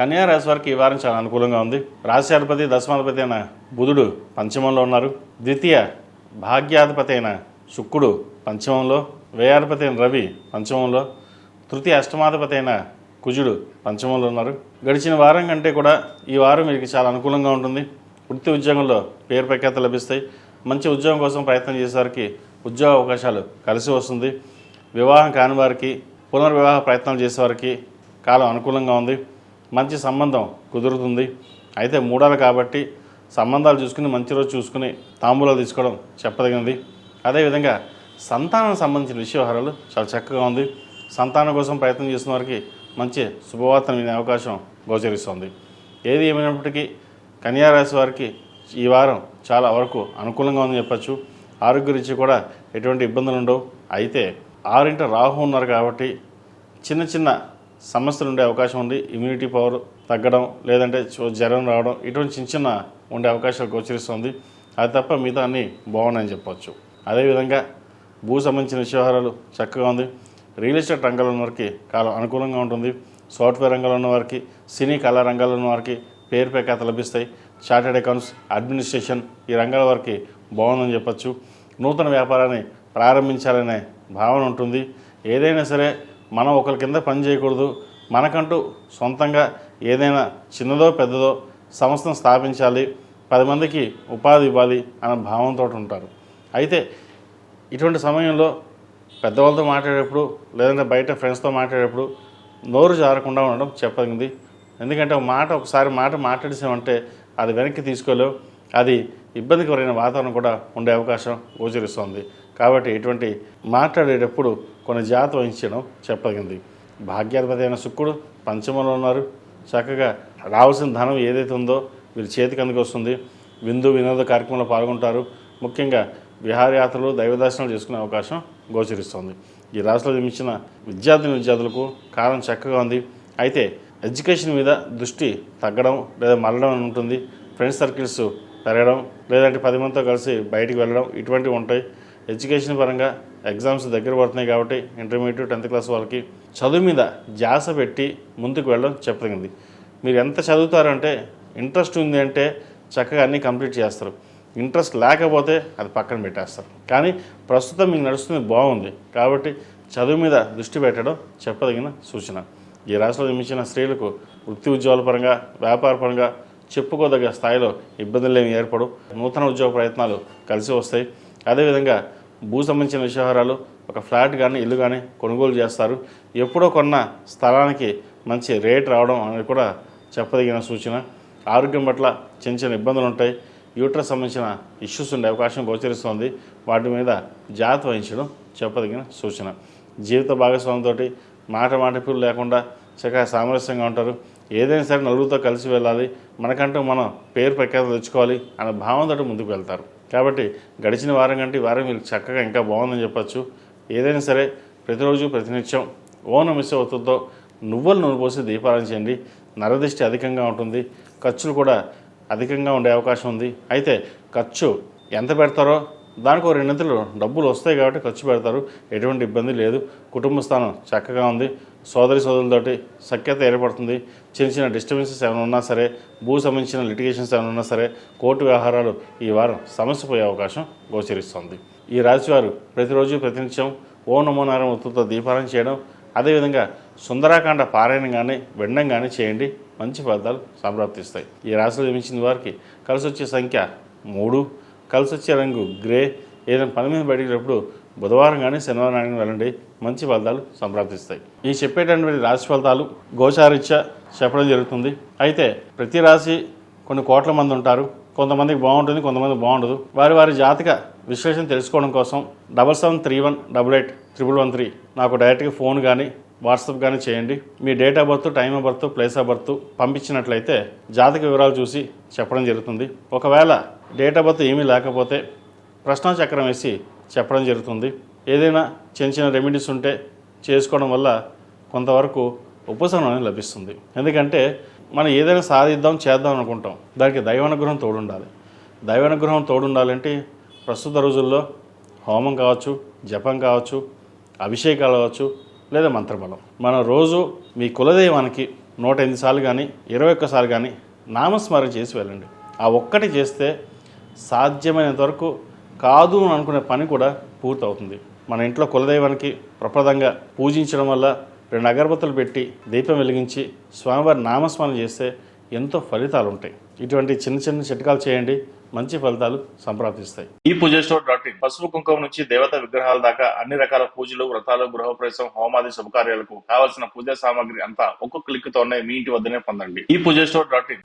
కన్యా రాశి వారికి ఈ వారం చాలా అనుకూలంగా ఉంది. రాశ్యాధిపతి దశమాధిపతి అయిన బుధుడు పంచమంలో ఉన్నారు. ద్వితీయ భాగ్యాధిపతి అయిన శుక్రుడు పంచమంలో, వ్యయాధిపతి అయిన రవి పంచమంలో, తృతీయ అష్టమాధిపతి అయిన కుజుడు పంచమంలో ఉన్నారు. గడిచిన వారం కంటే కూడా ఈ వారం మీకు చాలా అనుకూలంగా ఉంటుంది. వృత్తి ఉద్యోగంలో పేరు ప్రఖ్యాత లభిస్తాయి. మంచి ఉద్యోగం కోసం ప్రయత్నం చేసేవారికి ఉద్యోగ అవకాశాలు కలిసి వస్తుంది. వివాహం కాని వారికి, పునర్వివాహ ప్రయత్నాలు చేసేవారికి కాలం అనుకూలంగా ఉంది. మంచి సంబంధం కుదురుతుంది. అయితే మూడాలు కాబట్టి సంబంధాలు చూసుకుని మంచి రోజు చూసుకుని తాంబూలాలు తీసుకోవడం చెప్పదగినది. అదేవిధంగా సంతానం సంబంధించిన వ్యవహారాలు చాలా చక్కగా ఉంది. సంతానం కోసం ప్రయత్నం చేసిన వారికి మంచి శుభవార్తను వినే అవకాశం గోచరిస్తుంది. ఏది ఏమైనప్పటికీ కన్యా రాశి వారికి ఈ వారం చాలా వరకు అనుకూలంగా ఉందని చెప్పచ్చు. ఆరోగ్య రీత్యా కూడా ఎటువంటి ఇబ్బందులు ఉండవు. అయితే 6 రాహు ఉన్నారు కాబట్టి చిన్న చిన్న సమస్యలు ఉండే అవకాశం ఉంది. ఇమ్యూనిటీ పవర్ తగ్గడం, లేదంటే జ్వరం రావడం, ఇటువంటి చిన్న చిన్న ఉండే అవకాశాలు గోచరిస్తుంది. అది తప్ప మిగతా అన్నీ బాగున్నాయని చెప్పవచ్చు. అదేవిధంగా భూ సంబంధించిన వ్యవహారాలు చక్కగా ఉంది. రియల్ ఎస్టేట్ రంగంలో ఉన్న వారికి కాలం అనుకూలంగా ఉంటుంది. సాఫ్ట్వేర్ రంగంలో ఉన్న వారికి, సినీ కళా రంగాల్లో ఉన్న వారికి పేరు ప్రఖ్యాత లభిస్తాయి. చార్టెడ్ అకౌంట్స్, అడ్మినిస్ట్రేషన్ ఈ రంగాల వారికి బాగుందని చెప్పచ్చు. నూతన వ్యాపారాన్ని ప్రారంభించాలనే భావన ఉంటుంది. ఏదైనా సరే మనం ఒకరి కింద పని చేయకూడదు. మనకంటూ సొంతంగా ఏదైనా చిన్నదో పెద్దదో సంస్థను స్థాపించాలి, 10 మందికి ఉపాధి ఇవ్వాలి అన్న భావంతో ఉంటారు. అయితే ఇటువంటి సమయంలో పెద్దవాళ్ళతో మాట్లాడేటప్పుడు, లేదంటే బయట ఫ్రెండ్స్తో మాట్లాడేటప్పుడు నోరు జారకుండా ఉండడం చెప్పగింది. ఎందుకంటే ఒకసారి మాట మాట్లాడేసామంటే అది వెనక్కి తీసుకోలేవు. అది ఇబ్బందికరమైన వాతావరణం కూడా ఉండే అవకాశం గోచరిస్తుంది. కాబట్టి ఇటువంటి మాట్లాడేటప్పుడు కొన్ని జాగ్రత్త వహించడం చెప్పగింది. భాగ్యాధిపతి అయిన శుక్రుడు పంచమంలో ఉన్నారు. చక్కగా రావాల్సిన ధనం ఏదైతే ఉందో వీరి చేతికి అందుకు వస్తుంది. వినోద కార్యక్రమంలో పాల్గొంటారు. ముఖ్యంగా విహారయాత్రలు, దైవదర్శనాలు చేసుకునే అవకాశం గోచరిస్తుంది. ఈ రాశిలో జన్మించిన విద్యార్థులకు కాలం చక్కగా ఉంది. అయితే ఎడ్యుకేషన్ మీద దృష్టి తగ్గడం లేదా మరలడం ఉంటుంది. ఫ్రెండ్స్ సర్కిల్స్ పెరగడం, లేదంటే 10 మందితో కలిసి బయటికి వెళ్ళడం ఇటువంటివి ఉంటాయి. ఎడ్యుకేషన్ పరంగా ఎగ్జామ్స్ దగ్గర పడుతున్నాయి కాబట్టి ఇంటర్మీడియట్ 10th క్లాస్ వాళ్ళకి చదువు మీద ధ్యాస పెట్టి ముందుకు వెళ్ళడం చెప్పదగింది. మీరు ఎంత చదువుతారంటే ఇంట్రెస్ట్ ఉంది అంటే చక్కగా అన్నీ కంప్లీట్ చేస్తారు. ఇంట్రెస్ట్ లేకపోతే అది పక్కన పెట్టేస్తారు. కానీ ప్రస్తుతం మీకు నడుస్తుంది బాగుంది కాబట్టి చదువు మీద దృష్టి పెట్టడం చెప్పదగిన సూచన. ఈ రాశిలో జన్మించిన స్త్రీలకు వృత్తి ఉద్యోగాల పరంగా, వ్యాపార పరంగా చెప్పుకోదగ్గ స్థాయిలో ఇబ్బందులు ఏమి ఏర్పడు. నూతన ఉద్యోగ ప్రయత్నాలు కలిసి వస్తాయి. అదేవిధంగా భూ సంబంధించిన వ్యవహారాలు, ఒక ఫ్లాట్ కానీ ఇల్లు కానీ కొనుగోలు చేస్తారు. ఎప్పుడో కొన్న స్థలానికి మంచి రేట్ రావడం అనేది కూడా చెప్పదగిన సూచన. ఆరోగ్యం పట్ల చిన్న చిన్న ఇబ్బందులు ఉంటాయి. యూట్రస్ సంబంధించిన ఇష్యూస్ ఉండే అవకాశం గోచరిస్తుంది. వాటి మీద జాగ్రత్త వహించడం చెప్పదగిన సూచన. జీవిత భాగస్వామితో మాట లేకుండా చక్కగా సామరస్యంగా ఉంటారు. ఏదైనా సరే నలుగురితో కలిసి వెళ్ళాలి, మనకంటూ మనం పేరు ప్రఖ్యాత తెచ్చుకోవాలి అనే భావంతో ముందుకు వెళ్తారు. కాబట్టి గడిచిన వారం కంటే ఈ వారం మీకు చక్కగా ఇంకా బాగుందని చెప్పచ్చు. ఏదైనా సరే ప్రతిరోజు ప్రతినిత్యం ఓం నమః శివాయ ఒత్తులతో నువ్వుల నూనె పోసి దీపారాధన చేయండి. నరదిష్టి అధికంగా ఉంటుంది. ఖర్చులు కూడా అధికంగా ఉండే అవకాశం ఉంది. అయితే ఖర్చు ఎంత పెడతారో దానికి 2 డబ్బులు వస్తాయి కాబట్టి ఖర్చు పెడతారు. ఎటువంటి ఇబ్బంది లేదు. కుటుంబ స్థానం చక్కగా ఉంది. సోదరులతోటి సఖ్యత ఏర్పడుతుంది. చిన్న చిన్న డిస్టర్బెన్సెస్ ఏమైనా ఉన్నా సరే, భూ సంబంధించిన లిటిగేషన్స్ ఏమైనా ఉన్నా సరే, కోర్టు వ్యవహారాలు ఈ వారం సమస్య పోయే అవకాశం గోచరిస్తుంది. ఈ రాశివారు ప్రతిరోజు ప్రతినిత్యం ఓం నమో నారాయణ ఒత్తులతో దీపారాధన చేయడం, అదేవిధంగా సుందరాకాండ పారాయణం కానీ వినడం కానీ చేయండి. మంచి ఫలితాలు సంప్రాప్తిస్తాయి. ఈ రాశిలో జన్మించిన వారికి కలిసి వచ్చే సంఖ్య 3, కలిసి వచ్చే రంగు గ్రే. ఏదైనా పని మీద బయటకు బుధవారం కానీ శనివారం కానీ వెళ్ళండి. మంచి ఫలితాలు సంప్రాప్తిస్తాయి. ఈ చెప్పేటటువంటి రాశి ఫలితాలు గోచారీత్యా చెప్పడం జరుగుతుంది. అయితే ప్రతి రాశి కొన్ని కోట్ల మంది ఉంటారు. కొంతమందికి బాగుంటుంది, కొంతమంది బాగుండదు. వారి జాతక విశ్లేషణ తెలుసుకోవడం కోసం 7731881113 నాకు డైరెక్ట్గా ఫోన్ కానీ వాట్సాప్ కానీ చేయండి. మీ date of birth, time of birth, place of birth పంపించినట్లయితే జాతక వివరాలు చూసి చెప్పడం జరుగుతుంది. ఒకవేళ డేట్ ఆఫ్ బర్త్ ఏమీ లేకపోతే ప్రశ్నాచక్రం వేసి చెప్పడం జరుగుతుంది. ఏదైనా చిన్న రెమెడీస్ ఉంటే చేసుకోవడం వల్ల కొంతవరకు ఉపశమనం లభిస్తుంది. ఎందుకంటే మనం ఏదైనా సాధిద్దాం చేద్దాం అనుకుంటాం, దానికి దైవానుగ్రహం తోడుండాలి. దైవానుగ్రహం తోడుండాలంటే ప్రస్తుత రోజుల్లో హోమం కావచ్చు, జపం కావచ్చు, అభిషేకాలు కావచ్చు, లేదా మంత్రబలం. మనం రోజు మీ కులదైవానికి 108 సార్లు కానీ 21 సార్లు కానీ నామస్మరణ చేసి వెళ్ళండి. ఆ ఒక్కటి చేస్తే సాధ్యమైనంత వరకు కాదు అని అనుకునే పని కూడా పూర్తవుతుంది. మన ఇంట్లో కులదైవానికి ప్రప్రదంగా పూజించడం వల్ల 2 అగరబత్తులు పెట్టి దీపం వెలిగించి స్వామివారి నామస్మరణ చేస్తే ఎంతో ఫలితాలు ఉంటాయి. ఇటువంటి చిన్న చిన్న చిట్కాలు చేయండి, మంచి ఫలితాలు సంప్రాప్తిస్తాయి. ఈ పూజస్టోర్.in పసుపు కుంకుమ నుంచి దేవత విగ్రహాల దాకా అన్ని రకాల పూజలు, వ్రతాలు, గృహప్రవేశం, హోమాది శుభకార్యాలకు కావలసిన పూజా సామాగ్రి అంతా ఒక్క క్లిక్ తోనే మీ ఇంటి వద్దనే పొందండి. ఈ పూజస్టోర్.in